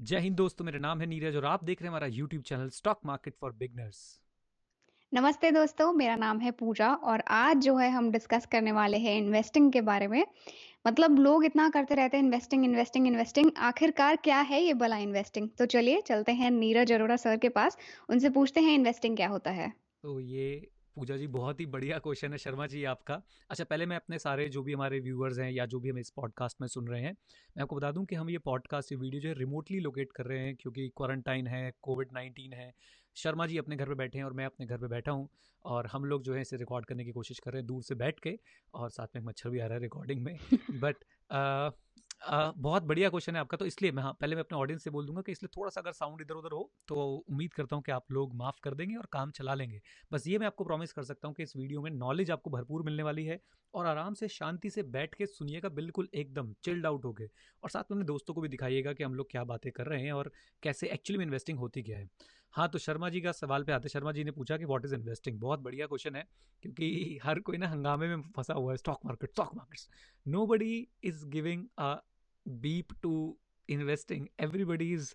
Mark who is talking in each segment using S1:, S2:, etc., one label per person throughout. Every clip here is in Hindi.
S1: जय हिंद दोस्तों, मेरा नाम है नीरज और आप देख रहे हैं हमारा YouTube channel stock market for beginners.
S2: नमस्ते दोस्तों, मेरा नाम है पूजा और आज जो है हम डिस्कस करने वाले हैं इन्वेस्टिंग के बारे में। मतलब लोग इतना करते रहते हैं इन्वेस्टिंग, इन्वेस्टिंग, इन्वेस्टिंग, आखिरकार क्या है ये भला इन्वेस्टिंग? तो चलिए चलते हैं नीरज अरोड़ा सर के पास, उनसे पूछते हैं इन्वेस्टिंग क्या होता है?
S1: तो ये पूजा जी बहुत ही बढ़िया क्वेश्चन है शर्मा जी आपका। अच्छा, पहले मैं अपने सारे जो भी हमारे व्यूअर्स हैं या जो भी हमें इस पॉडकास्ट में सुन रहे हैं, मैं आपको बता दूं कि हम ये पॉडकास्ट ये वीडियो जो है रिमोटली लोकेट कर रहे हैं क्योंकि क्वारंटाइन है, कोविड-19 है। शर्मा जी अपने घर पे बैठे हैं और मैं अपने घर पे बैठा हूँ और हम लोग जो है इसे रिकॉर्ड करने की कोशिश कर रहे हैं दूर से बैठ के, और साथ में एक मच्छर भी आ रहा है रिकॉर्डिंग में। बट बहुत बढ़िया क्वेश्चन है आपका, तो इसलिए मैं, हाँ, पहले मैं अपने ऑडियंस से बोल दूंगा कि इसलिए थोड़ा सा अगर साउंड इधर उधर हो तो उम्मीद करता हूँ कि आप लोग माफ़ कर देंगे और काम चला लेंगे। बस ये मैं आपको प्रॉमिस कर सकता हूँ कि इस वीडियो में नॉलेज आपको भरपूर मिलने वाली है और आराम से शांति से बैठ के सुनिएगा, बिल्कुल एकदम चिल्ड आउट हो गए। और साथ में अपने दोस्तों को भी दिखाइएगा कि हम लोग क्या बातें कर रहे हैं और कैसे एक्चुअली में इन्वेस्टिंग होती क्या है। हाँ, तो शर्मा जी का सवाल पे आते हैं। शर्मा जी ने पूछा कि व्हाट इज इन्वेस्टिंग। बहुत बढ़िया क्वेश्चन है क्योंकि हर कोई ना हंगामे में फंसा हुआ है। Stock markets, nobody is giving a beep to investing, everybody is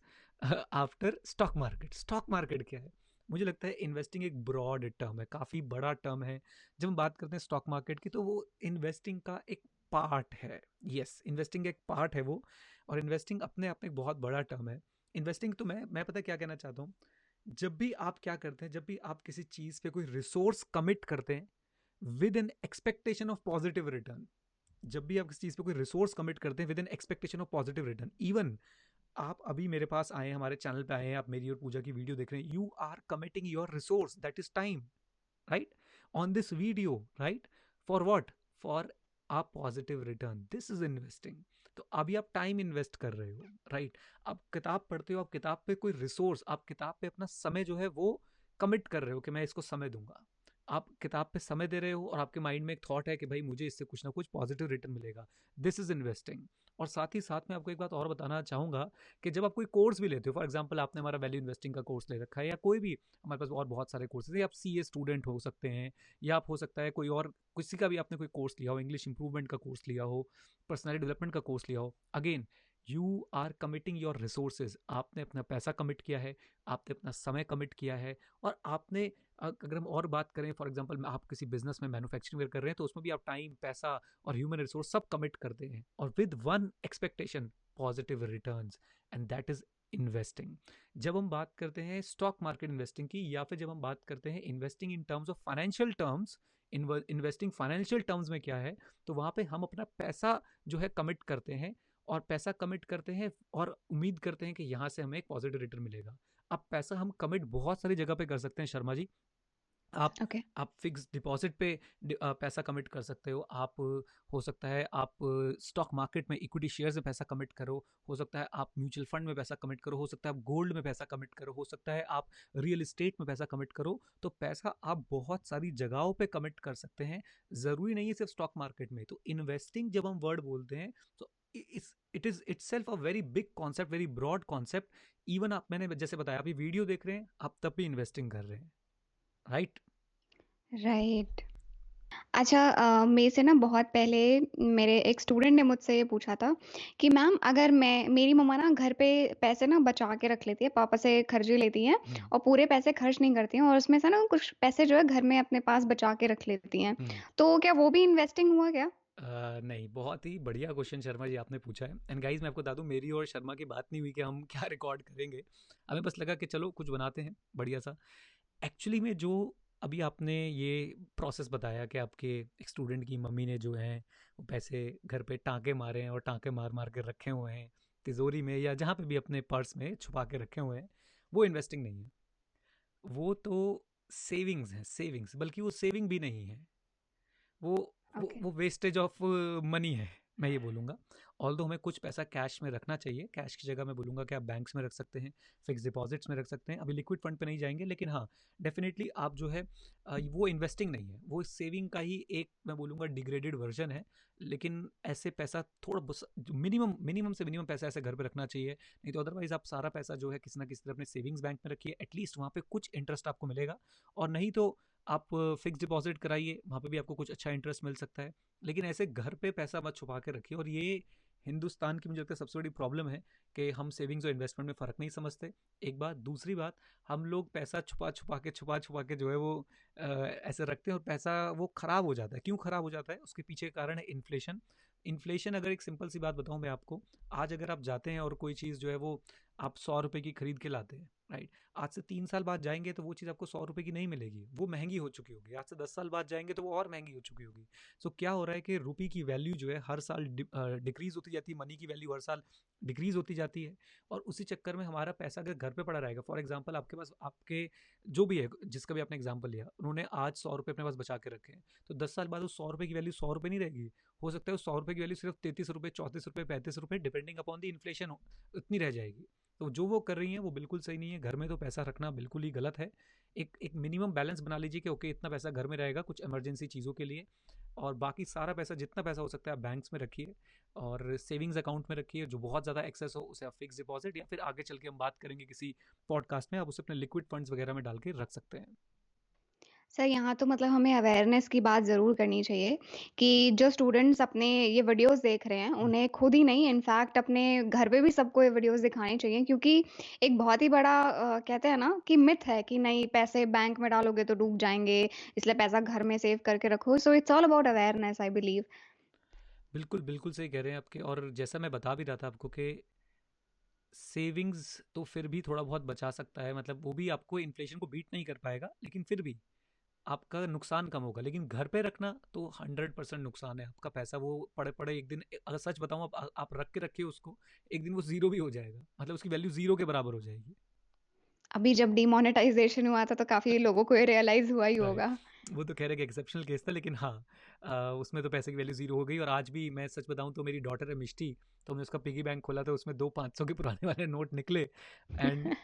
S1: after stock market. Stock market क्या है? मुझे लगता है इन्वेस्टिंग एक ब्रॉड टर्म है, काफ़ी बड़ा टर्म है। जब हम बात करते हैं स्टॉक मार्केट की तो वो इन्वेस्टिंग का एक पार्ट है। यस, इन्वेस्टिंग एक पार्ट है वो, और इन्वेस्टिंग अपने आप में एक बहुत बड़ा टर्म है। इन्वेस्टिंग तो मैं पता है क्या कहना चाहता हूँ। जब भी आप क्या करते हैं, जब भी आप किसी चीज़ पे कोई रिसोर्स कमिट करते हैं with an expectation of positive return, जब भी आप किसी चीज़ पे कोई रिसोर्स कमिट करते हैं with an expectation of positive return, even आप अभी मेरे पास आए हैं, हमारे चैनल पे आए हैं, आप मेरी और पूजा की वीडियो देख रहे हैं, you are committing your resource, that is time, right, on this video, right, for what, for a positive return, this is investing. तो अभी आप टाइम इन्वेस्ट कर रहे हो, राइट। आप किताब पढ़ते हो, आप किताब पे कोई रिसोर्स, आप किताब पे अपना समय जो है वो कमिट कर रहे हो कि मैं इसको समय दूंगा। आप किताब पे समय दे रहे हो और आपके माइंड में एक थॉट है कि भाई मुझे इससे कुछ ना कुछ पॉजिटिव रिटर्न मिलेगा, दिस इज इन्वेस्टिंग। और साथ ही साथ मैं आपको एक बात और बताना चाहूँगा कि जब आप कोई कोर्स भी लेते हो, फॉर एग्जांपल आपने हमारा वैल्यू इन्वेस्टिंग का कोर्स ले रखा है या कोई भी, हमारे पास और बहुत सारे कोर्सेज हैं, आप सीए स्टूडेंट हो सकते हैं या आप हो सकता है कोई और, किसी का भी आपने कोई कोर्स लिया हो, इंग्लिश इंप्रूवमेंट का कोर्स लिया हो, पर्सनैलिटी डेवलपमेंट का कोर्स लिया हो, again you are committing your resources. आपने अपना पैसा कमिट किया है, आपने अपना समय कमिट किया है, और आपने, अगर हम और बात करें, फॉर एग्जांपल आप किसी बिजनेस में मैन्युफैक्चरिंग कर रहे हैं तो उसमें भी आप टाइम, पैसा और ह्यूमन रिसोर्स सब कमिट करते हैं, और with one expectation, positive returns, and that is investing. जब हम बात करते हैं स्टॉक मार्केट इन्वेस्टिंग की, या फिर जब हम बात करते हैं investing in terms of financial terms, investing financial terms में क्या है, तो वहाँ पे हम अपना पैसा जो है कमिट करते हैं, और पैसा कमिट करते हैं और उम्मीद करते हैं कि यहाँ से हमें एक पॉजिटिव रिटर्न मिलेगा। अब पैसा हम कमिट बहुत सारी जगह पे कर सकते हैं शर्मा जी। आप
S2: ओके।
S1: आप फिक्स डिपॉजिट पे पैसा कमिट कर सकते हो। आप, हो सकता है आप स्टॉक मार्केट में इक्विटी शेयर्स में पैसा कमिट करो, हो सकता है आप म्यूचुअल फंड में पैसा कमिट करो, हो सकता है आप गोल्ड में पैसा कमिट करो, हो सकता है आप रियल एस्टेट में पैसा कमिट करो। तो पैसा आप बहुत सारी जगहों पे कमिट कर सकते हैं, ज़रूरी नहीं है सिर्फ स्टॉक मार्केट में। तो इन्वेस्टिंग जब हम वर्ड बोलते हैं तो it is itself a very big concept, very broad concept. Even आप, मैंने जैसे बताया, आप ये वीडियो देख रहे हैं, आप तब भी इन्वेस्टिंग कर रहे हैं, राइट।
S2: राइट। अच्छा, मेरे से ना बहुत पहले मेरे एक स्टूडेंट ने मुझसे ये पूछा था कि मैम, अगर मैं, मेरी मम्मा ना घर पे पैसे ना बचा के रख लेती है, पापा से खर्चे लेती हैं
S1: हम्म।
S2: और पूरे पैसे खर्च नहीं करती हैं, और उसमें से ना कुछ पैसे जो है घर में अपने पास बचा के रख लेती हैं।
S1: हम्म।
S2: तो क्या वो भी इन्वेस्टिंग हुआ क्या?
S1: नहीं, बहुत ही बढ़िया क्वेश्चन शर्मा जी आपने पूछा है। एंड गाइस, मैं आपको बता दूं, मेरी और शर्मा की बात नहीं हुई कि हम क्या रिकॉर्ड करेंगे। हमें बस लगा कि चलो कुछ बनाते हैं बढ़िया सा। एक्चुअली में जो अभी आपने ये प्रोसेस बताया कि आपके एक स्टूडेंट की मम्मी ने जो है वो पैसे घर पे टाँके मारे हैं और टाँके मार मार के रखे हुए हैं तिजोरी में या जहाँ पे भी अपने पर्स में छुपा के रखे हुए हैं, वो इन्वेस्टिंग नहीं है। वो तो सेविंग्स है, सेविंग्स, बल्कि वो सेविंग भी नहीं है। वो
S2: ओके।
S1: वो वेस्टेज ऑफ मनी है, मैं ये बोलूँगा। ऑल्दो हमें कुछ पैसा कैश में रखना चाहिए, कैश की जगह मैं बोलूँगा कि आप बैंक्स में रख सकते हैं, फिक्स डिपॉजिट्स में रख सकते हैं। अभी लिक्विड फंड पे नहीं जाएंगे, लेकिन हाँ, डेफिनेटली आप जो है, वो इन्वेस्टिंग नहीं है, वो सेविंग का ही एक, मैं बोलूँगा, डिग्रेडेड वर्जन है। लेकिन ऐसे पैसा थोड़ा मिनिमम मिनिमम से मिनिमम पैसा ऐसे घर पे रखना चाहिए, नहीं तो अदरवाइज आप सारा पैसा जो है किसी ना किसी तरह अपने सेविंग्स बैंक में रखिए, एटलीस्ट वहाँ पे कुछ इंटरेस्ट आपको मिलेगा। और नहीं तो आप फिक्स डिपॉजिट कराइए, वहाँ पे भी आपको कुछ अच्छा इंटरेस्ट मिल सकता है। लेकिन ऐसे घर पे पैसा मत छुपा के रखिए। और ये हिंदुस्तान की मुझे लगता है सबसे बड़ी प्रॉब्लम है कि हम सेविंग्स और इन्वेस्टमेंट में फ़र्क नहीं समझते। एक बात, दूसरी बात, हम लोग पैसा छुपा छुपा के जो है वो ऐसे रखते हैं और पैसा वो ख़राब हो जाता है। क्यों ख़राब हो जाता है? उसके पीछे कारण है इन्फ्लेशन। इन्फ्लेशन, अगर एक सिंपल सी बात बताऊं मैं आपको, आज अगर आप जाते हैं और कोई चीज़ जो है वो आप 100 रुपए की खरीद के लाते हैं, राइट, आज से 3 साल बाद जाएंगे तो वो चीज़ आपको 100 रुपए की नहीं मिलेगी, वो महंगी हो चुकी होगी। आज से 10 साल बाद जाएंगे तो वो और महंगी हो चुकी होगी। सो क्या हो रहा है कि रुपये की वैल्यू जो है हर साल डिक्रीज होती जाती है, मनी की वैल्यू हर साल डिक्रीज होती जाती है। और उसी चक्कर में हमारा पैसा अगर घर पे पड़ा रहेगा, फॉर एग्जांपल आपके पास, आपके जो भी है, जिसका भी आपने एग्जांपल लिया, उन्होंने आज 100 रुपये अपने पास बचा के रखे हैं, तो 10 साल बाद उस 100 रुपये की वैल्यू 100 रुपये नहीं रहेगी। हो सकता है उस 100 रुपये की वैल्यू सिर्फ 33 रुपये, 34 रुपये, 35 रुपये, डिपेंडिंग अपॉन द इन्फ्लेशन इतनी रह जाएगी। तो जो वो कर रही हैं वो बिल्कुल सही नहीं है। घर में तो पैसा रखना बिल्कुल ही गलत है। एक मिनिमम बैलेंस बना लीजिए कि ओके, इतना पैसा घर में रहेगा कुछ इमरजेंसी चीज़ों के लिए, और बाकी सारा पैसा, जितना पैसा हो सकता है, आप बैंक्स में रखिए और सेविंग्स अकाउंट में रखिए। जो बहुत ज़्यादा एक्सेस हो उसे आप फिक्स डिपॉजिट, या फिर आगे चल के हम बात करेंगे किसी पॉडकास्ट में, आप उसे अपने लिक्विड फंड्स वगैरह में डाल के रख सकते हैं।
S2: सर यहाँ तो मतलब हमें अवेयरनेस की बात ज़रूर करनी चाहिए कि जो स्टूडेंट्स अपने ये वीडियोस देख रहे हैं, उन्हें खुद ही नहीं, इनफैक्ट अपने घर पे भी सबको ये वीडियोस दिखाने चाहिए, क्योंकि एक बहुत ही बड़ा कहते हैं ना कि मिथ है कि नहीं, पैसे बैंक में डालोगे तो डूब जाएंगे, इसलिए पैसा घर में सेव करके रखो। So it's all about awareness, I believe.
S1: बिल्कुल बिल्कुल सही कह रहे हैं आपके। और जैसा मैं बता भी रहा था आपको कि सेविंग्स तो फिर भी थोड़ा बहुत बचा सकता है, मतलब वो भी आपको इन्फ्लेशन को बीट नहीं कर पाएगा, लेकिन फिर भी आपका नुकसान कम होगा। लेकिन घर पे रखना तो 100% नुकसान है। आपका पैसा वो पड़े पड़े एक दिन, अगर सच बताऊं, आप रख के रखिए उसको, एक दिन वो ज़ीरो भी हो जाएगा, मतलब उसकी वैल्यू ज़ीरो के बराबर हो जाएगी।
S2: अभी जब डिमोनेटाइजेशन हुआ था तो काफ़ी लोगों को ये रियलाइज़ हुआ ही
S1: राइट।
S2: होगा।
S1: वो तो कह रहे कि एक्सेप्शनल केस था, लेकिन हाँ, उसमें तो पैसे की वैल्यू ज़ीरो हो गई। और आज भी मैं सच बताऊं तो मेरी डॉटर है मिष्टी, तो हमने उसका पिगी बैंक खोला, तो उसमें 2 500 के पुराने वाले नोट निकले, एंड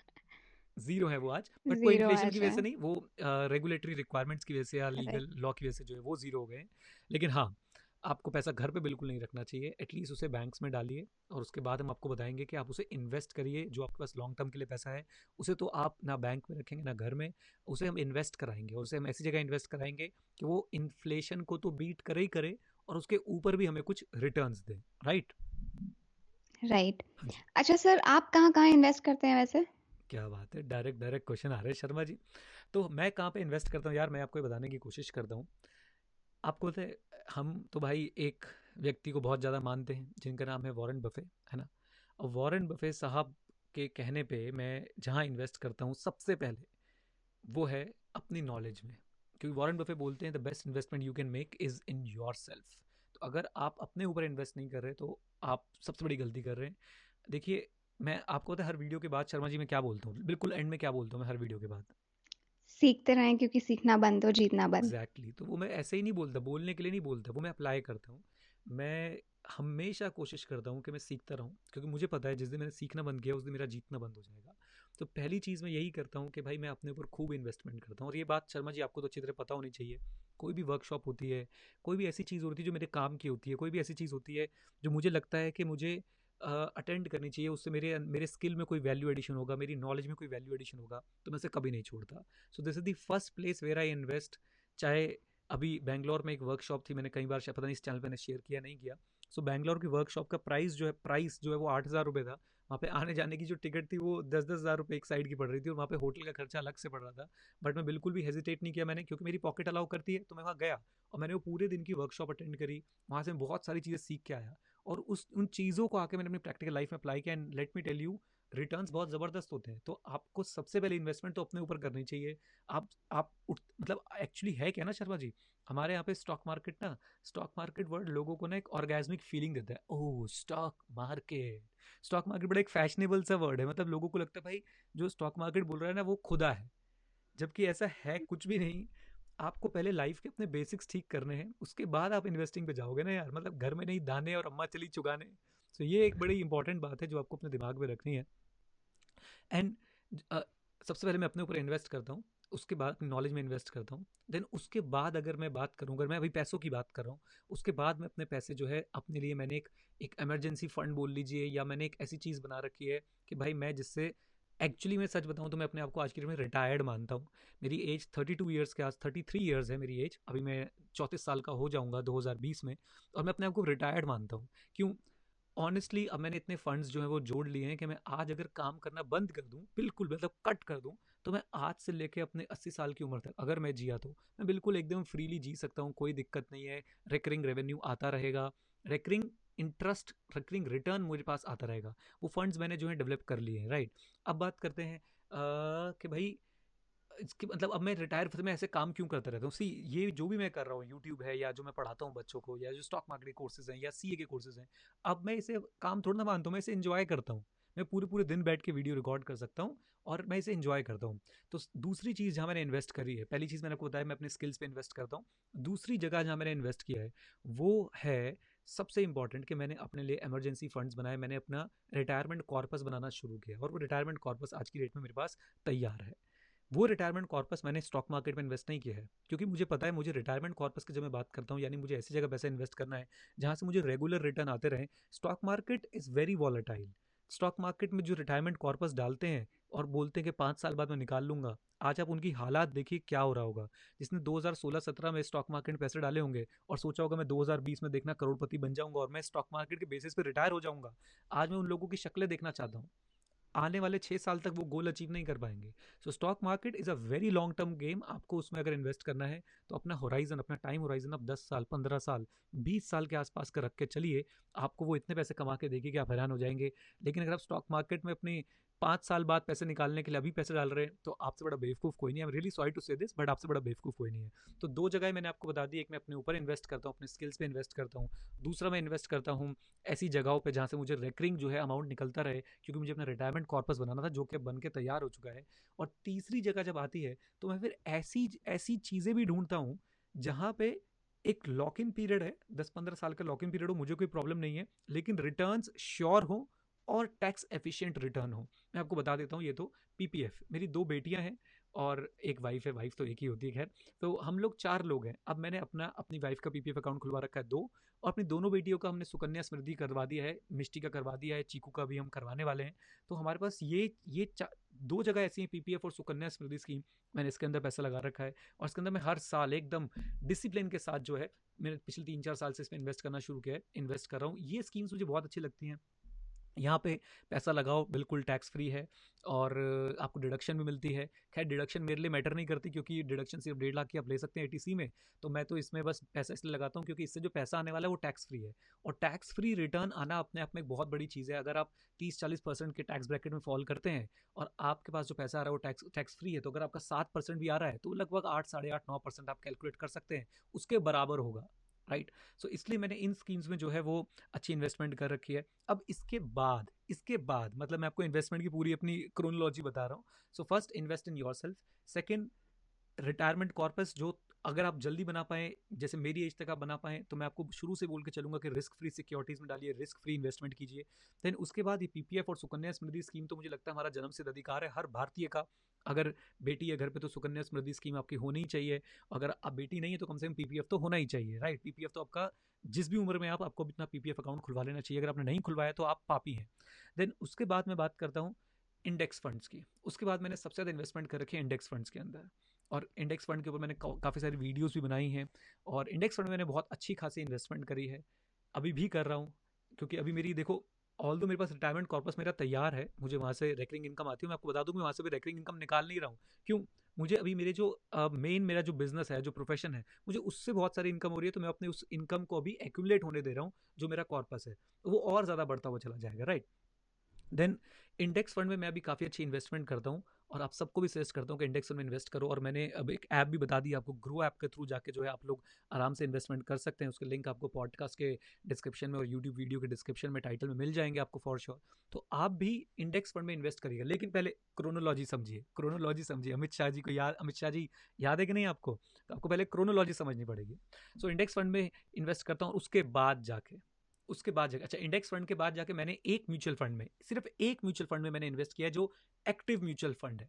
S1: ज़ीरो है वो आज। बट वो
S2: ज़ीरो
S1: इन्फ्लेशन की
S2: आज
S1: वजह
S2: है।
S1: से नहीं, वो रेगुलेटरी रिक्वायरमेंट्स की वजह से या लीगल
S2: राइट।
S1: लॉ की वजह से जो है वो ज़ीरो हो गए हैं। लेकिन हाँ, आपको पैसा घर पे बिल्कुल नहीं रखना चाहिए, एटलीस्ट उसे बैंक्स में डालिए। और उसके बाद हम आपको बताएंगे कि आप उसे इन्वेस्ट करिए। जो आपके पास लॉन्ग टर्म के लिए पैसा है, उसे तो आप ना बैंक में रखेंगे ना घर में, उसे हम इन्वेस्ट कराएंगे, और उसे हम ऐसी जगह इन्वेस्ट कराएंगे कि वो इन्फ्लेशन को तो बीट करे ही करे, और उसके ऊपर भी हमें कुछ रिटर्न्स दे। राइट।
S2: राइट।
S1: हाँ जी।
S2: अच्छा सर, आप कहाँ-कहाँ इन्वेस्ट करते हैं वैसे?
S1: क्या बात है, डायरेक्ट डायरेक्ट क्वेश्चन आ रहे हैं शर्मा जी। तो मैं कहाँ पे इन्वेस्ट करता हूँ यार, मैं आपको ये बताने की कोशिश करता हूँ। आपको पता है, हम तो भाई एक व्यक्ति को बहुत ज़्यादा मानते हैं जिनका नाम है वॉरेन बफे, है ना। और वॉरेन बफे साहब के कहने पे मैं जहाँ इन्वेस्ट करता हूँ सबसे पहले, वो है अपनी नॉलेज में। क्योंकि वॉरेन बफे बोलते हैं the best investment you can make is in your self. तो अगर आप अपने ऊपर इन्वेस्ट नहीं कर रहे तो आप सबसे बड़ी गलती कर रहे हैं। देखिए, मैं आपको पता है हर वीडियो के बाद शर्मा जी मैं क्या बोलता हूँ, बिल्कुल एंड में क्या बोलता हूँ मैं हर वीडियो के बाद?
S2: सीखते रहें, क्योंकि सीखना बंद तो जीतना बंद।
S1: Exactly exactly। तो वो मैं ऐसे ही नहीं बोलता, बोलने के लिए नहीं बोलता, वो मैं अप्लाई करता हूँ। मैं हमेशा कोशिश करता हूँ कि मैं सीखता रहूँ, क्योंकि मुझे पता है जिस दिन मैंने सीखना बंद किया उस दिन मेरा जीतना बंद हो जाएगा। तो पहली चीज़ मैं यही करता हूँ कि भाई मैं अपने ऊपर खूब इन्वेस्टमेंट करता हूँ। और ये बात शर्मा जी आपको तो अच्छी तरह पता होनी चाहिए, कोई भी वर्कशॉप होती है, कोई भी ऐसी चीज़ होती है जो मेरे काम की होती है, कोई भी ऐसी चीज़ होती है जो मुझे लगता है कि मुझे अटेंड करनी चाहिए, उससे मेरे मेरे स्किल में कोई वैल्यू एडिशन होगा, मेरी नॉलेज में कोई वैल्यू एडिशन होगा, तो मैं उसे कभी नहीं छोड़ता। So this is the first place where I invest. चाहे अभी बैंगलोर में एक वर्कशॉप थी, मैंने कई बार पता नहीं इस चैनल पे मैंने शेयर किया नहीं किया। सो बैंगलोर की वर्कशॉप का प्राइस जो है वो 8,000 रुपये था। वहाँ पे आने जाने की जो टिकट थी वो 10-10 हज़ार रुपये एक साइड की पड़ रही थी, और वहाँ पे होटल का खर्चा अलग से पड़ रहा था। बट मैं बिल्कुल भी हेजिटेट नहीं किया मैंने, क्योंकि मेरी पॉकेट अलाउ करती है, तो मैं वहाँ गया और मैंने वो पूरे दिन की वर्कशॉप अटेंड करी। वहाँ से मैं बहुत सारी चीज़ें सीख के आया, और उन चीज़ों को आके मैंने अपनी प्रैक्टिकल लाइफ में अप्लाई किया, and let me tell you, returns बहुत ज़बरदस्त होते हैं। तो आपको सबसे पहले इन्वेस्टमेंट तो अपने ऊपर करनी चाहिए। मतलब एक्चुअली है क्या ना शर्मा जी, हमारे यहाँ पे स्टॉक मार्केट वर्ड लोगों को ना एक ऑर्गेजमिक फीलिंग देता है। ओह, स्टॉक मार्केट बड़ा एक फैशनेबल सा वर्ड है, मतलब लोगों को लगता है भाई जो स्टॉक मार्केट बोल रहा है ना वो खुदा है, जबकि ऐसा है कुछ भी नहीं। आपको पहले लाइफ के अपने बेसिक्स ठीक करने हैं, उसके बाद आप इन्वेस्टिंग पे जाओगे ना यार, मतलब घर में नहीं दाने और अम्मा चली चुगाने। तो ये एक बड़ी इंपॉर्टेंट बात है जो आपको अपने दिमाग में रखनी है। एंड सबसे पहले मैं अपने ऊपर इन्वेस्ट करता हूँ, उसके बाद नॉलेज में इन्वेस्ट करता हूँ। देन उसके बाद अगर मैं बात करूँ, अगर मैं अभी पैसों की बात कर रहा हूँ, उसके बाद मैं अपने पैसे जो है अपने लिए, मैंने एक इमरजेंसी फंड बोल लीजिए, या मैंने एक ऐसी चीज़ बना रखी है कि भाई मैं जिससे, एक्चुअली मैं सच बताऊं तो मैं अपने आप को आज की डेट में रिटायर्ड मानता हूँ। मेरी एज 32 ईयर्स के आज 33 ईयर्स है मेरी एज, अभी मैं 34 साल का हो जाऊंगा 2020 में, और मैं अपने आप को रिटायर्ड मानता हूँ। क्यों? ऑनेस्टली अब मैंने इतने फंड्स जो हैं वो जोड़ लिए हैं कि मैं आज अगर काम करना बंद कर दूं, बिल्कुल मतलब कट कर दूं, तो मैं आज से लेके अपने 80 साल की उम्र तक अगर मैं जिया तो मैं बिल्कुल एकदम फ्रीली जी सकता हूँ, कोई दिक्कत नहीं है। रिकरिंग रेवेन्यू आता रहेगा, रिकरिंग इंटरेस्ट, रिकरिंग रिटर्न मुझे पास आता रहेगा। वो फंड्स मैंने जो है डेवलप कर लिए हैं, राइट। अब बात करते हैं कि भाई इसकी मतलब अब मैं रिटायर फिर मैं ऐसे काम क्यों करता रहता हूँ। सी ये जो भी मैं कर रहा हूँ, यूट्यूब है या जो मैं पढ़ाता हूँ बच्चों को, या जो स्टॉक मार्केट कोर्सेज हैं या सीए के कोर्सेज हैं, अब मैं इसे काम थोड़ा ना मानता हूँ, मैं इसे इंजॉय करता हूँ। मैं पूरे पूरे दिन बैठ के वीडियो रिकॉर्ड कर सकता हूँ और मैं इसे इंजॉय करता हूँ। तो दूसरी चीज़ जहाँ मैंने इन्वेस्ट करी है, पहली चीज़ मैंने आपको बताया मैं अपने स्किल्स पे इन्वेस्ट करता हूँ। दूसरी जगह जहाँ मैंने इन्वेस्ट किया है वो है सबसे इंपॉर्टेंट, कि मैंने अपने लिए इमरजेंसी फंड्स बनाए, मैंने अपना रिटायरमेंट कॉर्पस बनाना शुरू किया और वो रिटायरमेंट कॉर्पस आज की डेट में मेरे पास तैयार है। वो रिटायरमेंट कॉर्पस मैंने स्टॉक मार्केट में इन्वेस्ट नहीं किया है, क्योंकि मुझे पता है मुझे रिटायरमेंट कॉर्पस की जब मैं बात करता हूँ, यानी मुझे ऐसी जगह पैसा इन्वेस्ट करना है जहाँ से मुझे रेगुलर रिटर्न आते रहे। Stock market is very volatile. Stock market में जो रिटायरमेंट कॉर्पस डालते हैं और बोलते हैं कि 5 साल बाद मैं निकाल लूंगा, आज आप उनकी हालात देखिए क्या हो रहा होगा। जिसने 2016-17 में स्टॉक मार्केट में पैसे डाले होंगे और सोचा होगा मैं 2020 में देखना करोड़पति बन जाऊंगा और मैं स्टॉक मार्केट के बेसिस पे रिटायर हो जाऊंगा, आज मैं उन लोगों की शक्लें देखना चाहता हूँ। आने वाले 6 साल तक वो गोल अचीव नहीं कर पाएंगे। सो stock market is a very long term game. आपको उसमें अगर इन्वेस्ट करना है तो अपना होराइजन, अपना टाइम होराइजन आप 10 साल, 15 साल, 20 साल के आसपास का रख के चलिए। आपको वो इतने पैसे कमा के देगी कि आप हैरान हो जाएंगे। लेकिन अगर आप स्टॉक मार्केट में अपनी 5 साल बाद पैसे निकालने के लिए अभी पैसे डाल रहे हैं, तो आपसे बड़ा बेवकूफ़ कोई नहीं है। I am really sorry to say this, but आपसे बड़ा बेवकूफ़ कोई नहीं है। तो दो जगह मैंने आपको बता दी, एक मैं अपने ऊपर इन्वेस्ट करता हूँ, अपने स्किल्स पे इन्वेस्ट करता हूँ। दूसरा मैं इन्वेस्ट करता हूँ ऐसी जगहों पे जहाँ से मुझे रेकरिंग जो है अमाउंट निकलता रहे, क्योंकि मुझे अपना रिटायरमेंट कॉर्पस बनाना था जो कि बन के तैयार हो चुका है। और तीसरी जगह जब आती है तो मैं फिर ऐसी ऐसी चीज़ें भी ढूंढता हूँ जहाँ पे एक लॉक इन पीरियड है, 10-15 साल का लॉक इन पीरियड हो, मुझे कोई प्रॉब्लम नहीं है, लेकिन रिटर्न्स श्योर हो और टैक्स एफिशिएंट रिटर्न हो। मैं आपको बता देता हूँ, ये तो पीपीएफ, मेरी 2 बेटियां हैं और एक वाइफ है, वाइफ तो एक ही होती है खैर। तो हम लोग 4 लोग हैं। अब मैंने अपनी वाइफ का पीपीएफ अकाउंट खुलवा रखा है 2, और अपनी दोनों बेटियों का हमने सुकन्या समृद्धि करवा दिया है, मिष्टी का करवा दिया है, चीकू का भी हम करवाने वाले हैं। तो हमारे पास ये 2 जगह ऐसी हैं, पीपीएफ और सुकन्या समृद्धि स्कीम। मैंने इसके अंदर पैसा लगा रखा है और इसके अंदर मैं हर साल एकदम डिसिप्लिन के साथ जो है, मैंने पिछले 3-4 साल से इसमें इन्वेस्ट करना शुरू किया है, इन्वेस्ट कर रहा हूँ। ये स्कीम्स मुझे बहुत अच्छी लगती हैं। यहाँ पे पैसा लगाओ, बिल्कुल टैक्स फ्री है और आपको डिडक्शन भी मिलती है। खैर डिडक्शन मेरे लिए मैटर नहीं करती, क्योंकि डिडक्शन सिर्फ 1.5 लाख की आप ले सकते हैं एटीसी में। तो मैं तो इसमें बस पैसा इसलिए लगाता हूँ क्योंकि इससे जो पैसा आने वाला है वो टैक्स फ्री है। और टैक्स फ्री रिटर्न आना अपने आप में एक बहुत बड़ी चीज़ है। अगर आप 30-40% के टैक्स ब्रैकेट में फॉल करते हैं और आपके पास जो पैसा आ रहा है वो टैक्स टैक्स फ्री है, तो अगर आपका 7% भी आ रहा है तो लगभग 8, 8.5, 9% आप कैलकुलेट कर सकते हैं, उसके बराबर होगा, राइट। सो इसलिए मैंने इन स्कीम्स में जो है वो अच्छी इन्वेस्टमेंट कर रखी है। अब इसके बाद मतलब मैं आपको इन्वेस्टमेंट की पूरी अपनी क्रोनोलॉजी बता रहा हूँ। So first invest in your self. Second, retirement corpus जो अगर आप जल्दी बना पाए, जैसे मेरी एज तक आप बना पाए, तो मैं आपको शुरू से बोल के चलूंगा कि रिस्क फ्री सिक्योरिटीज में डालिए, रिस्क फ्री इन्वेस्टमेंट कीजिए। देन उसके बाद ये पीपीएफ और सुकन्या समृद्धि स्कीम तो मुझे लगता है हमारा जन्म सिद्ध अधिकार है हर भारतीय का। अगर बेटी है घर पे तो सुकन्या समृद्धि स्कीम आपकी होनी ही चाहिए। अगर आप बेटी नहीं है तो कम से कम पीपीएफ तो होना ही चाहिए, राइट। पीपीएफ तो आपका जिस भी उम्र में आपको अपना पीपीएफ अकाउंट खुलवा लेना चाहिए। अगर आपने नहीं खुलवाया तो आप पापी हैं। देन उसके बाद मैं बात करता हूँ इंडेक्स फंड्स की। उसके बाद मैंने सबसे ज़्यादा इन्वेस्टमेंट कर रखी है इंडेक्स फंड्स के अंदर। और इंडेक्स फंड के ऊपर मैंने काफ़ी सारी वीडियोस भी बनाई हैं, और इंडेक्स फंड में मैंने बहुत अच्छी खासी इन्वेस्टमेंट करी है, अभी भी कर रहा हूँ। क्योंकि अभी मेरी देखो, ऑल दो मेरे पास रिटायरमेंट कॉर्पस मेरा तैयार है, मुझे वहाँ से रेकरिंग इनकम आती है। मैं आपको बता दूँ मैं वहाँ से भी रेकरिंग इनकम निकाल नहीं रहा हूँ। क्यों? मुझे अभी मेरे जो मेन मेरा जो बिजनेस है, जो प्रोफेशन है, मुझे उससे बहुत सारी इनकम हो रही है। तो मैं अपने उस इनकम को अभी एक्यूमुलेट होने दे रहा हूँ। जो मेरा कॉर्पस है तो वो और ज़्यादा बढ़ता हुआ चला जाएगा, राइट। देन इंडेक्स फंड में मैं अभी काफ़ी अच्छी इन्वेस्टमेंट करता हूँ, और आप सबको भी सजेस्ट करता हूँ कि इंडेक्स फंड में इन्वेस्ट करो। और मैंने अब एक ऐप भी बता दी आपको, ग्रो ऐप के थ्रू जाके जो है आप लोग आराम से इन्वेस्टमेंट कर सकते हैं। उसके लिंक आपको पॉडकास्ट के डिस्क्रिप्शन में और यूट्यूब वीडियो के डिस्क्रिप्शन में टाइटल में मिल जाएंगे आपको फॉर श्योर। तो आप भी इंडेक्स फंड में इन्वेस्ट करिएगा, लेकिन पहले क्रोनोलॉजी समझिए, क्रोनोलॉजी समझिए। अमित शाह जी याद है कि नहीं आपको? तो आपको पहले क्रोनोलॉजी समझनी पड़ेगी। सो इंडेक्स फंड में इन्वेस्ट करता हूँ, उसके बाद जाके अच्छा, इंडेक्स फंड के बाद जाके मैंने एक म्यूचुअल फंड में, सिर्फ एक म्यूचुअल फंड में मैंने इन्वेस्ट किया जो एक्टिव म्यूचुअल फंड है।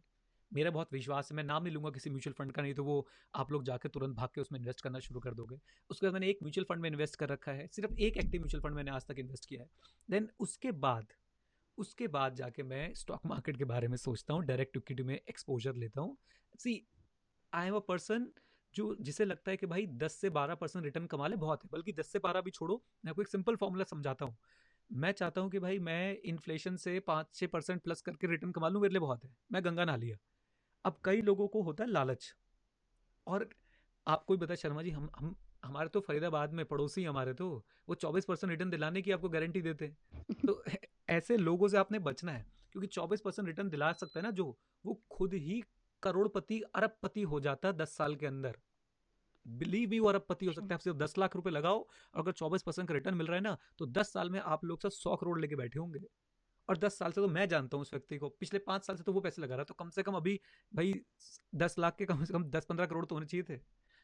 S1: मेरा बहुत विश्वास है, मैं नाम नहीं लूंगा किसी म्यूचुअल फंड का, नहीं तो वो आप लोग जाके तुरंत भाग के उसमें इन्वेस्ट करना शुरू कर दोगे। उसके बाद मैंने एक म्यूचुअल फंड में इन्वेस्ट कर रखा है, सिर्फ एक एक्टिव म्यूचुअल फंड मैंने आज तक इन्वेस्ट किया है। देन उसके बाद जाके मैं स्टॉक मार्केट के बारे में सोचता हूँ, डायरेक्ट इक्विटी में एक्सपोजर लेता हूँ। सी, आई एम अ पर्सन जो जिसे लगता है कि भाई 10 से 12% रिटर्न कमा ले बहुत है, बल्कि 10 से 12 भी छोड़ो। मैं आपको एक सिंपल फॉर्मूला समझाता हूँ। मैं चाहता हूँ कि भाई मैं इन्फ्लेशन से 5-6% प्लस करके रिटर्न कमा लूँ, मेरे लिए बहुत है, मैं गंगा नहा लिया। अब कई लोगों को होता है लालच, और आपको भी पता है शर्मा जी, हम हमारे तो फरीदाबाद में पड़ोसी हैं हमारे, तो वो 24% रिटर्न दिलाने की आपको गारंटी देते हैं। तो ऐसे लोगों से आपने बचना है, क्योंकि 24% रिटर्न दिला सकता है ना जो, वो खुद ही करोड़पति अरबपति हो जाता है 10 साल के अंदर। बिलीव मी, वो अरबपति हो सकता है। आप सिर्फ 10 लाख रुपए लगाओ, और अगर 24% का रिटर्न मिल रहा है ना, तो 10 साल में आप लोग से 100 करोड़ लेके बैठे होंगे। और 10 साल से तो मैं जानता हूँ उस व्यक्ति को, पिछले 5 साल से तो वो पैसे लगा रहा है, तो कम से कम अभी भाई 10 लाख के कम से कम 10-15 करोड़ तो होने चाहिए थे।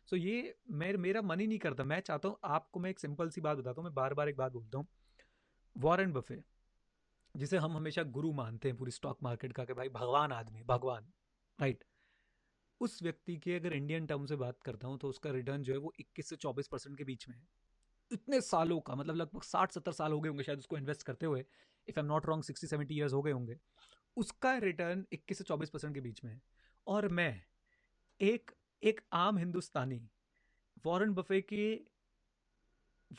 S1: सो ये मेरा मन ही नहीं करता। मैं चाहता हूँ, आपको मैं एक सिंपल सी बात बताता हूँ, मैं बार बार एक बात बोलता हूँ। वॉरेन बफे, जिसे हम हमेशा गुरु मानते हैं पूरी स्टॉक मार्केट का, कि भाई भगवान आदमी, भगवान, राइट, उस व्यक्ति के अगर इंडियन टर्म से बात करता हूँ, तो उसका रिटर्न जो है वो 21 से 24% के बीच में है। इतने सालों का, मतलब लगभग 60-70 साल हो गए होंगे शायद उसको इन्वेस्ट करते हुए, if I am not wrong 60-70 years हो गए होंगे। उसका रिटर्न 21 से 24% के बीच में है। और मैं एक एक आम हिंदुस्तानी, वॉरेन बफे के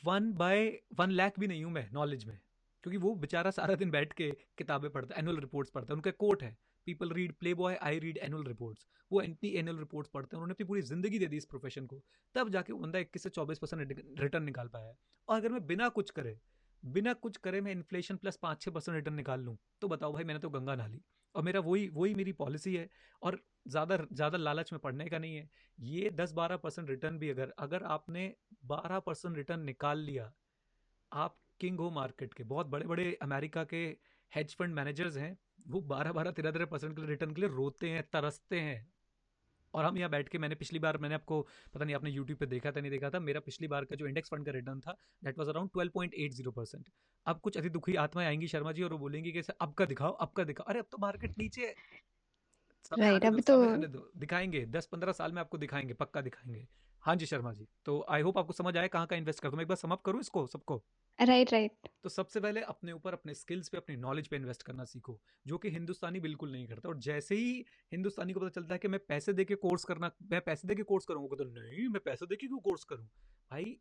S1: 1/1 लाख भी नहीं हूं मैं नॉलेज में, क्योंकि वो बेचारा सारा दिन बैठ के किताबें पढ़ता है, एनुअल रिपोर्ट्स पढ़ता है। उनका कोट है, people read play boy, I read annual reports. वो इतनी एनुअल रिपोर्ट्स पढ़ते हैं, उन्होंने अपनी पूरी जिंदगी दे दी इस प्रोफेशन को, तब जाके वो बंदा 21 से 24% रिटर्न निकाल पाया है। और अगर मैं बिना कुछ करे मैं इन्फ्लेशन प्लस 5-6% रिटर्न निकाल लूँ, तो बताओ भाई, मैंने तो गंगा नहा ली। और मेरा वही वही मेरी पॉलिसी है। और ज़्यादा ज़्यादा लालच में पड़ने का नहीं है। ये 10-12% रिटर्न भी, अगर अगर आपने 12% रिटर्न निकाल लिया, आप किंग हो मार्केट के। बहुत बड़े बड़े अमेरिका के हेज फंड मैनेजर्स हैं, वो 12-13% के लिए रिटर्न के लिए रोते हैं, तरसते हैं। और हम यहाँ बैठ के, मैंने पिछली बार, मैंने आपको पता नहीं आपने यूट्यूब पे देखा था नहीं देखा था, मेरा पिछली बार का जो इंडेक्स फंड का रिटर्न था, दैट वाज अराउंड 12.80%। अब कुछ अति दुखी आत्माएं आएंगी शर्मा जी, और वो बोलेंगी कि अब का दिखाओ, अब का दिखाओ। अरे अब तो मार्केट नीचे है। समय
S2: राइट,
S1: आने दो,
S2: अभी तो
S1: समय आने दो, दिखाएंगे 10-15 साल में आपको दिखाएंगे, पक्का दिखाएंगे। हाँ जी शर्मा जी, तो आई होप आपको समझ आए कहाँ का इन्वेस्ट करता हूँ। मैं एक बार समअप करूँ इसको सबको।
S2: Right, right.
S1: तो सबसे पहले अपने ऊपर, अपने स्किल्स पे, अपनी नॉलेज पे इन्वेस्ट करना सीखो, जो कि हिंदुस्तानी बिल्कुल नहीं करता। और जैसे ही हिंदुस्तानी को पता चलता है कि मैं पैसे दे के कोर्स करना, मैं पैसे दे के कोर्स करूंगा, तो नहीं, मैं पैसे दे के क्यों कोर्स करूं भाई।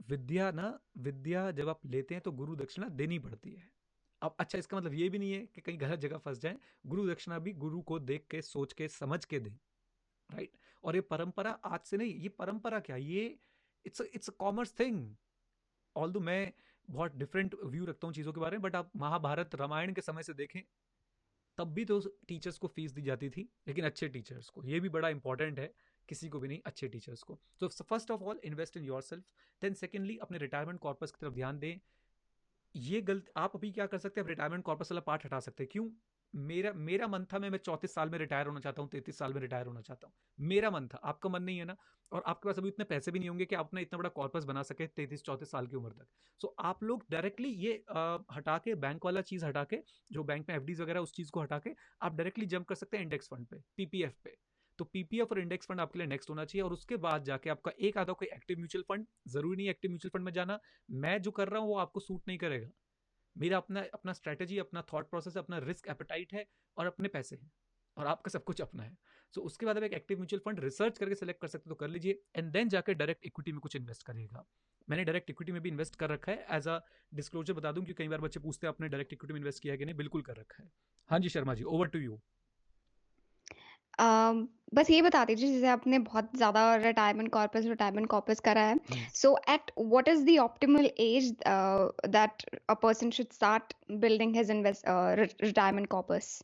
S1: विद्या ना, विद्या जब आप लेते हैं तो गुरु दक्षिणा देनी पड़ती है। अब अच्छा, इसका मतलब ये भी नहीं है कि कहीं गलत जगह फंस जाए। गुरु दक्षिणा भी गुरु को देख के, सोच के, समझ के दें, राइट। और ये परंपरा आज से नहीं, ये परंपरा क्या, ये it's a commerce thing. All दो मैं बहुत डिफरेंट व्यू रखता हूँ चीज़ों के बारे में, बट आप महाभारत रामायण के समय से देखें, तब भी तो टीचर्स को फीस दी जाती थी, लेकिन अच्छे टीचर्स को। ये भी बड़ा इंपॉर्टेंट है, किसी को भी नहीं, अच्छे टीचर्स को। तो first of all invest in yourself. Then secondly, अपने रिटायरमेंट कॉर्पस की तरफ ध्यान दें। ये गलत आप अभी क्या कर सकते हैं, रिटायरमेंट कॉर्पस वाला पार्ट हटा सकते हैं। क्यों? मेरा मेरा मन था, मैं 34 साल में रिटायर होना चाहता हूँ, 33 साल में रिटायर होना चाहता हूँ। मेरा मन था, आपका मन नहीं है ना। और आपके पास अभी इतने पैसे भी नहीं होंगे कि आप अपना इतना बड़ा कॉर्पस बना सके 33-34 साल की उम्र तक। सो आप लोग डायरेक्टली ये हटा के, बैंक वाला चीज हटा के, जो बैंक में एफडीज वगैरह, उस चीज को हटा के आप डायरेक्टली जंप कर सकते हैं इंडेक्स फंड पे, पीपीएफ पे। तो पीपीएफ और इंडेक्स फंड आपके लिए नेक्स्ट होना चाहिए। और उसके बाद जाके आपका एक आधा कोई एक्टिव म्यूचुअल फंड, जरूरी नहीं एक्टिव म्यूचुअल फंड में जाना। मैं जो कर रहा हूँ वो आपको सूट नहीं करेगा। मेरा अपना अपना स्ट्रैटेजी, अपना थॉट प्रोसेस, अपना रिस्क एपेटाइट है, और अपने पैसे हैं, और आपका सब कुछ अपना है। सो उसके बाद आप एक एक्टिव म्यूचुअल फंड रिसर्च करके सेलेक्ट कर सकते हो, तो कर लीजिए। एंड देन जाकर डायरेक्ट इक्विटी में कुछ इन्वेस्ट करिएगा। मैंने डायरेक्ट इक्विटी में भी इन्वेस्ट कर रखा है। एज अ डिस्क्लोजर बता दूं, क्योंकि कई बार बच्चे पूछते हैं आपने डायरेक्ट इक्विटी में इन्वेस्ट किया है कि नहीं, बिल्कुल कर रखा है। हाँ जी Sharma ji, over to you.
S2: बस ये बता दीजिए, जैसे आपने बहुत ज़्यादा रिटायरमेंट कॉर्पस करा है, so at what is the optimal age that a person should start building his retirement corpus?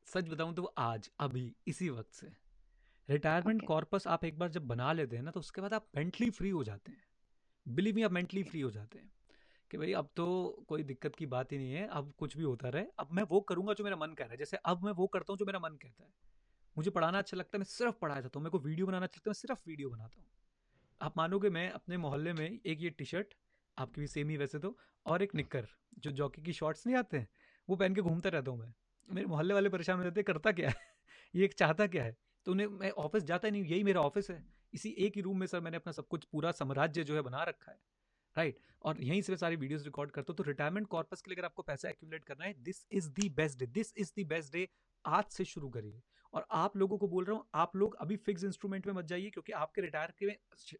S1: सच बताऊं तो आज अभी इसी वक्त से रिटायरमेंट
S2: ओके।
S1: कॉर्पस आप एक बार जब बना लेते हैं ना, तो उसके बाद आप मेंटली फ्री हो जाते हैं। बिलीव मी, आप मेंटली फ्री हो जाते हैं कि भाई अब तो कोई दिक्कत की बात ही नहीं है, अब कुछ भी होता रहे, अब मैं वो करूंगा जो मेरा मन कह रहा है। जैसे अब मैं वो करता हूँ जो मेरा मन कहता है। मुझे पढ़ाना अच्छा लगता है, मैं सिर्फ पढ़ाया जाता हूँ। मेरे को वीडियो बनाना अच्छा लगता है, मैं सिर्फ वीडियो बनाता हूँ। आप मानोगे, मैं अपने मोहल्ले में एक ये टी शर्ट, आपकी भी सेम ही वैसे तो, और एक निक्कर, जो जॉकी की शॉर्ट्स नहीं आते हैं, वो पहन के घूमता रहता हूँ मैं। मेरे मोहल्ले वाले परेशान हो जाते हैं, करता क्या है ये एक चाहता क्या है। तो उन्हें, मैं ऑफिस जाता ही नहीं, यही मेरा ऑफिस है। इसी एक ही रूम में सर मैंने अपना सब कुछ, पूरा साम्राज्य जो है बना रखा है, राइट। और यहीं से मैं सारी वीडियोस रिकॉर्ड करता हूँ। तो रिटायरमेंट कॉर्पस के लिए अगर आपको पैसा एक्यूमुलेट करना है, this is the best day, this is the best day. आज से शुरू करिए। और आप लोगों को बोल रहा हूँ, आप लोग अभी फिक्स इंस्ट्रूमेंट में मत जाइए, क्योंकि आपके रिटायर के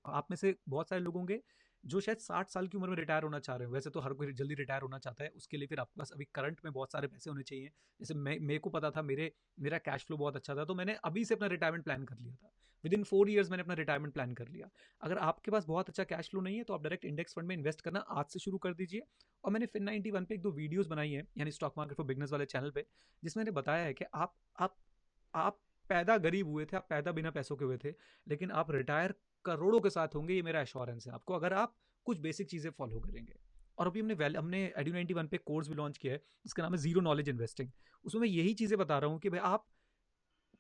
S1: आप में से बहुत सारे लोग होंगे जो शायद 60 साल की उम्र में रिटायर होना चाह रहे हो। वैसे तो हर कोई जल्दी रिटायर होना चाहता है, उसके लिए फिर आपके पास अभी करंट में बहुत सारे पैसे होने चाहिए। जैसे मेरे को पता था, मेरा कैश फ्लो बहुत अच्छा था, तो मैंने अभी से अपना रिटायरमेंट प्लान कर लिया था। विद इन 4 ईयर्स मैंने अपना रिटायरमेंट प्लान कर लिया। अगर आपके पास बहुत अच्छा कैश फ्लो नहीं है तो आप डायरेक्ट इंडेक्स फंड में इन्वेस्ट करना आज से शुरू कर दीजिए। और मैंने फिर 91 पे 1-2 वीडियोस बनाई है, यानी स्टॉक मार्केट फॉर बिगनर्स वाले चैनल पे, जिसमें मैंने बताया है कि आप पैदा गरीब हुए थे, आप पैदा बिना पैसों के हुए थे, लेकिन आप रिटायर करोड़ों के साथ होंगे, ये मेरा एश्योरेंस है आपको, अगर आप कुछ बेसिक चीज़ें फॉलो करेंगे। और अभी हमने एडू 91 पे कोर्स भी लॉन्च किया है जिसका नाम है जीरो नॉलेज इन्वेस्टिंग। उसमें मैं यही चीज़ें बता रहा हूँ कि भाई आप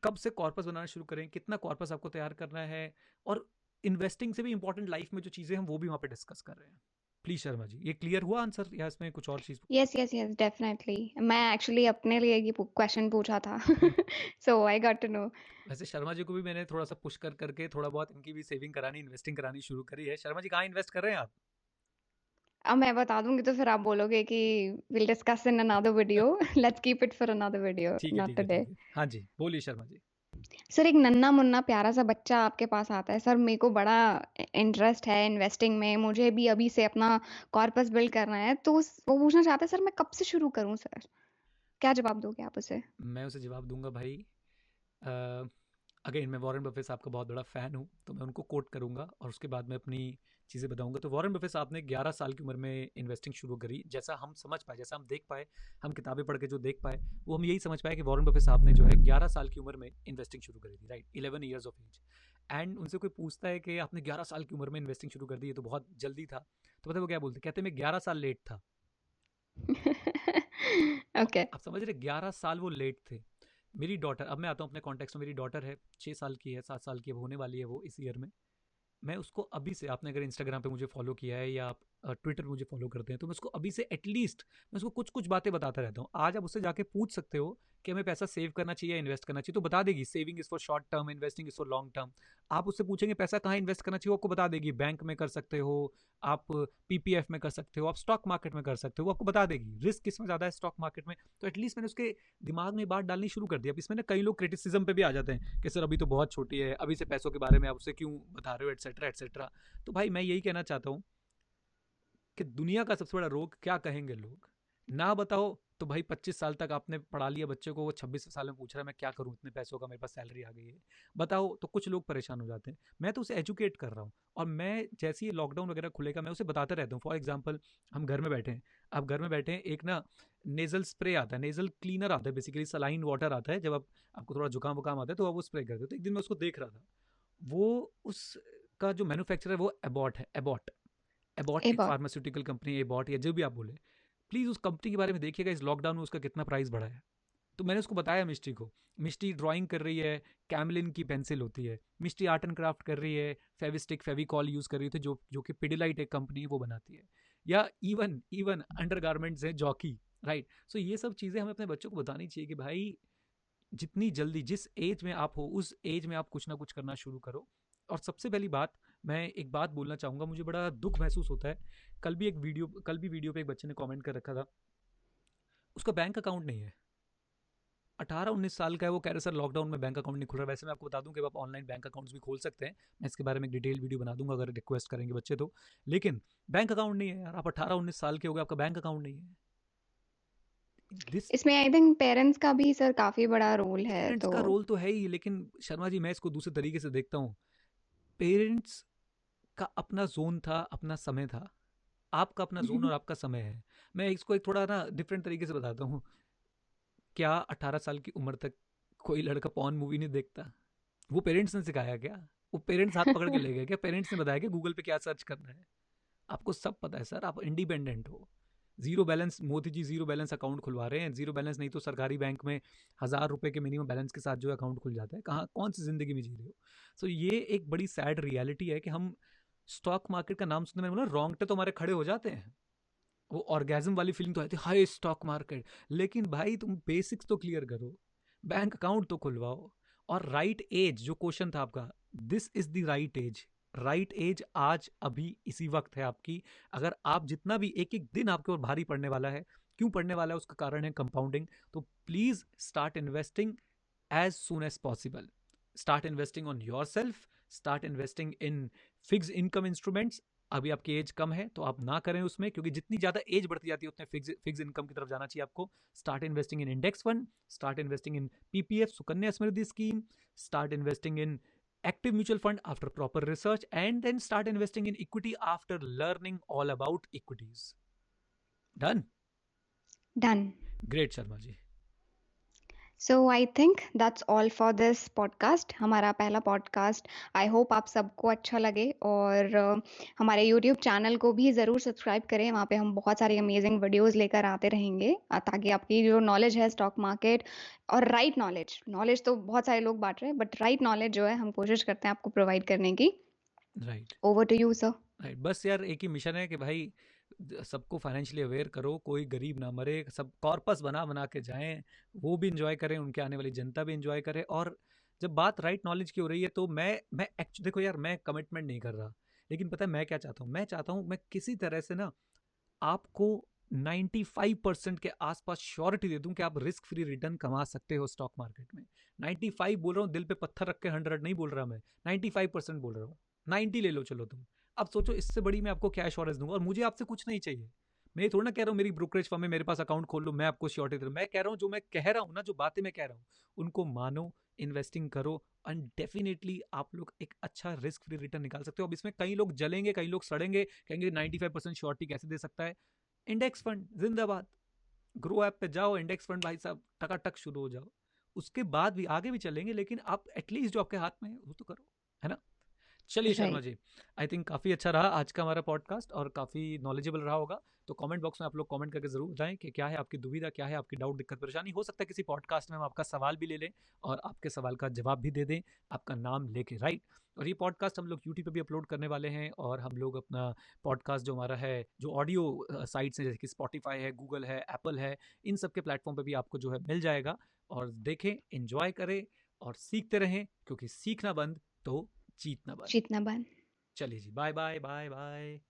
S1: कब से कॉर्पस बनाना शुरू करें, कितना कॉर्पस आपको तैयार करना है, और इन्वेस्टिंग से भी इंपॉर्टेंट लाइफ में जो चीज़ें हम वो भी वहाँ पे डिस्कस कर रहे हैं। प्लीज शर्मा जी, ये क्लियर हुआ आंसर या इसमें कुछ और चीज़?
S2: Yes yes yes definitely. मैं एक्चुअली अपने लिए ये क्वेश्चन पूछा था। So I got to know.
S1: वैसे शर्मा जी को भी मैंने थोड़ा सा पुश कर करके थोड़ा बहुत इनकी भी सेविंग करानी, इन्वेस्टिंग करानी शुरू करी है। शर्मा जी कहाँ इन्वेस्ट कर रहे हैं आप?
S2: अब मैं बता दूंगी तो फिर आप बोलोगे कि will discuss in another video. Let's keep it for another video,
S1: ठीक है
S2: नॉट
S1: ठीक है
S2: टुडे।
S1: ठीक है, हाँ जी बोलिए शर्मा जी।
S2: सर एक नन्ना मुन्ना प्यारा सा बच्चा आपके पास आता है, सर मेरे को बड़ा इंटरेस्ट है इन्वेस्टिंग में, मुझे भी अभी से अपना कॉर्पस बिल्ड करना है, तो वो पूछना चाहता है सर मैं कब से शुरू करूं सर? क्या जवाब दोगे आप उसे?
S1: मैं उसे जवाब दूंगा भाई, अगेन मैं वॉरेन बफे साहब का बहुत बड़ा फ़ैन हूँ, तो मैं उनको कोट करूँगा और उसके बाद मैं अपनी चीज़ें बताऊँगा। तो वॉरेन बफे साहब ने 11 साल की उम्र में इन्वेस्टिंग शुरू करी। जैसा हम समझ पाए, जैसा हम देख पाए, हम किताबें पढ़ के जो देख पाए, वो हम यही समझ पाए कि वॉरेन बफे साहब ने जो है 11 साल की उम्र में इन्वेस्टिंग शुरू करी थी, राइट, 11 ईयर्स ऑफ एज। एंड उनसे कोई पूछता है कि आपने 11 साल की उम्र में इन्वेस्टिंग शुरू कर दी, ये तो बहुत जल्दी था। तो पता है वो क्या बोलते, कहते मैं 11 साल लेट था।
S2: ओके।
S1: आप समझ रहे, 11 साल वो लेट थे। मेरी डॉटर, अब मैं आता हूँ अपने कॉन्टेक्स्ट में, मेरी डॉटर है 6 साल की है, 7 साल की है, होने वाली है वो इस ईयर में। मैं उसको अभी से, आपने अगर इंस्टाग्राम पे मुझे फॉलो किया है या आप ट्विटर पे मुझे फॉलो करते हैं, तो मैं उसको अभी से एटलीस्ट मैं उसको कुछ कुछ बातें बताता रहता हूँ। आज आप उससे जाके पूछ सकते हो कि हमें पैसा सेव करना चाहिए या इन्वेस्ट करना चाहिए, तो बता देगी saving is for short term, investing is for long term. आप उससे पूछेंगे पैसा कहाँ इन्वेस्ट करना चाहिए, वो आपको बता देगी। बैंक में कर सकते हो आप, पीपीएफ में कर सकते हो आप, स्टॉक मार्केट में कर सकते हो, वो आपको बता देगी रिस्क किसमें ज़्यादा है स्टॉक मार्केट में। तो एटलीस्ट मैंने उसके दिमाग में बात डालनी शुरू कर दी। अब इसमें ना कई लोग क्रिटिसिज्म पे भी आ जाते हैं कि सर अभी तो बहुत छोटी है, अभी से पैसों के बारे में आप उसे क्यों बता रहे हो, एटसेट्रा एटसेट्रा। तो भाई मैं यही कहना चाहता हूँ कि दुनिया का सबसे बड़ा रोग क्या कहेंगे लोग, ना बताओ तो भाई 25 साल तक आपने पढ़ा लिया बच्चे को, वो 26 साल में पूछ रहा है मैं क्या करूं, इतने पैसों का मेरे पास सैलरी आ गई है, बताओ, तो कुछ लोग परेशान हो जाते हैं। मैं तो उसे एजुकेट कर रहा हूँ, और मैं जैसे ही लॉकडाउन वगैरह खुलेगा मैं उसे बताते रहता हूँ। फॉर एग्जाम्पल, हम घर में बैठे हैं, आप घर में बैठे हैं, एक ना नेजल स्प्रे आता है, नेजल क्लीनर आता है, बेसिकली सलाइन वाटर आता है, जब आपको थोड़ा जुकाम वुकाम आता है तो आप वो स्प्रे करते हो। तो एक दिन मैं उसको देख रहा था, वो उसका जो मैन्युफैक्चरर है वो एबॉट है, एबॉट। एबॉट
S2: ए
S1: एक
S2: बात।
S1: फार्मास्यूटिकल कंपनी है, एबॉट या जो भी आप बोले, प्लीज़ उस कंपनी के बारे में देखिएगा, इस लॉकडाउन में उसका कितना प्राइस बढ़ा है। तो मैंने उसको बताया मिष्टी को, मिष्टी ड्राइंग कर रही है, कैमलिन की पेंसिल होती है, मिष्टी आर्ट एंड क्राफ्ट कर रही है, फेविस्टिक फेविकॉल यूज़ कर रही थी, जो कि पिडिलाइट एक कंपनी है वो बनाती है, या इवन इवन अंडर गारमेंट्स है जॉकी, राइट। सो ये सब चीज़ें हमें अपने बच्चों को बतानी चाहिए कि भाई जितनी जल्दी, जिस एज में आप हो उस एज में आप कुछ ना कुछ करना शुरू करो। और सबसे पहली बात, मैं एक बात बोलना चाहूँगा, मुझे बड़ा दुख महसूस होता है। कल भी वीडियो पे एक बच्चे ने कमेंट कर रखा था, उसका बैंक अकाउंट नहीं है, 18-19 साल का है, वो कह रहे सर लॉकडाउन में बैंक अकाउंट नहीं खुल रहा। वैसे मैं आपको बता दूं कि आप ऑनलाइन बैंक अकाउंट्स भी खोल सकते हैं, मैं इसके बारे में एक डिटेल वीडियो बना दूंगा अगर रिक्वेस्ट करेंगे बच्चे तो। लेकिन बैंक अकाउंट नहीं है यार, आप 18-19 साल के हो गए, आपका बैंक अकाउंट नहीं है। दिस,
S2: इसमें आई थिंक पेरेंट्स का भी सर काफी बड़ा रोल है
S1: पेरेंट्स
S2: तो।
S1: का रोल तो है ही, लेकिन शर्मा जी मैं इसको दूसरे तरीके से देखता हूँ। पेरेंट्स का अपना जोन था, अपना समय था, आपका अपना जोन और आपका समय है। मैं इसको एक थोड़ा ना डिफरेंट तरीके से बताता हूँ। क्या 18 साल की उम्र तक कोई लड़का पॉर्न मूवी नहीं देखता? वो पेरेंट्स ने सिखाया क्या? वो पेरेंट्स हाथ पकड़ के ले गए क्या? पेरेंट्स ने बताया कि गूगल पे क्या सर्च करना है? आपको सब पता है सर, आप इंडिपेंडेंट हो। Zero balance, Modi ji zero balance account खुलवा रहे हैं, जीरो बैलेंस नहीं तो सरकारी बैंक में 1000 रुपए के मिनिमम बैलेंस के साथ जो अकाउंट खुल जाता है। कहाँ, कौन सी जिंदगी में जी रहे हो? सो ये एक बड़ी सैड रियलिटी है कि हम स्टॉक मार्केट का नाम सुनने में बोला रोंगटे तो हमारे खड़े हो जाते हैं, वो ऑर्गेजम वाली फीलिंग तो आती है, हाय स्टॉक मार्केट। लेकिन भाई तुम बेसिक्स तो क्लियर करो, बैंक अकाउंट तो खुलवाओ। और राइट एज, जो क्वेश्चन था आपका, this is the right age. Right age आज अभी इसी वक्त है आपकी। अगर आप जितना भी एक एक दिन आपके ऊपर भारी पड़ने वाला है, क्यों पड़ने वाला है उसका कारण है कंपाउंडिंग। तो please start investing as soon as possible. Start investing on yourself, start investing in fixed income instruments. अभी आपकी एज कम है तो आप ना करें उसमें, क्योंकि जितनी ज़्यादा एज बढ़ती जाती है उतने फिक्स इनकम की तरफ जाना चाहिए आपको। Start investing in index fund, start investing in PPF Sukanya Samriddhi scheme, start investing in active mutual fund after proper research, and then start investing in equity after learning all about equities. Done?
S2: Done.
S1: Great, Sharma ji.
S2: So I think that's all for this podcast, हमारा पहला पॉडकास्ट। आई होप आप सबको अच्छा लगे, और हमारे यूट्यूब चैनल को भी ज़रूर सब्सक्राइब करें। वहाँ पे हम बहुत सारी अमेजिंग वीडियोस लेकर आते रहेंगे, ताकि आपकी जो नॉलेज है स्टॉक मार्केट, और राइट नॉलेज तो बहुत सारे लोग बांट रहे हैं, बट राइट नॉलेज जो है हम कोशिश करते हैं आपको प्रोवाइड करने की।
S1: Right
S2: over to you sir.
S1: Right, बस यार एक ही मिशन है कि भाई सबको फाइनेंशियली अवेयर करो, कोई गरीब ना मरे, सब कॉर्पस बना बना के जाएं, वो भी इंजॉय करें, उनके आने वाली जनता भी इंजॉय करे। और जब बात राइट नॉलेज की हो रही है तो मैं एक्चुअली देखो यार, मैं कमिटमेंट नहीं कर रहा, लेकिन पता है मैं क्या चाहता हूँ? मैं चाहता हूँ मैं किसी तरह से ना आपको 95% के आसपास श्योरिटी दे दूं कि आप रिस्क फ्री रिटर्न कमा सकते हो स्टॉक मार्केट में। 95 बोल रहा हूँ, दिल पे पत्थर रख के 100 नहीं बोल रहा, मैं 95% बोल रहा हूँ। 90 ले लो चलो तुम। अब सोचो इससे बड़ी मैं आपको क्या एश्योरेंस दूंगा, और मुझे आपसे कुछ नहीं चाहिए। मैं ये थोड़ा ना कह रहा हूँ मेरी ब्रोकरेज फर्म में मेरे पास अकाउंट खोल लो, मैं आपको श्योरिटी दे रहा हूँ। मैं कह रहा हूँ जो मैं कह रहा हूँ ना, जो बातें मैं कह रहा हूँ उनको मानो, इन्वेस्टिंग करो, एंड डेफिनेटली आप लोग एक अच्छा रिस्क फ्री रिटर्न निकाल सकते हो। अब इसमें कई लोग जलेंगे, कई लोग सड़ेंगे, कहेंगे 95% श्योरिटी कैसे दे सकता है। इंडेक्स फंड जिंदाबाद, ग्रो ऐप पे जाओ, इंडेक्स फंड भाई साहब टकाटक शुरू हो जाओ। उसके बाद भी आगे भी चलेंगे, लेकिन आप एटलीस्ट जो आपके हाथ में है वो तो करो, है ना? चलिए शर्मा
S2: राइट।
S1: जी, आई थिंक काफ़ी अच्छा रहा आज का हमारा पॉडकास्ट, और काफ़ी नॉलेजेबल रहा होगा। तो कमेंट बॉक्स में आप लोग कमेंट करके ज़रूर बताएं कि क्या है आपकी दुविधा, क्या है आपकी डाउट, दिक्कत, परेशानी। हो सकता है किसी पॉडकास्ट में हम आपका सवाल भी ले लें और आपके सवाल का जवाब भी दे दें, आपका नाम लेके, राइट। और ये पॉडकास्ट हम लोग यूट्यूब पे भी अपलोड करने वाले हैं, और हम लोग अपना पॉडकास्ट जो हमारा है, जो ऑडियो साइट्स हैं जैसे कि स्पॉटिफाई है, गूगल है, एप्पल है, इन सब के प्लेटफॉर्म पे भी आपको जो है मिल जाएगा। और देखें, एंजॉय करें और सीखते रहें, क्योंकि सीखना बंद तो जीतना बंद।
S2: जीतना बन।
S1: चलिए जी, बाय बाय बाय बाय।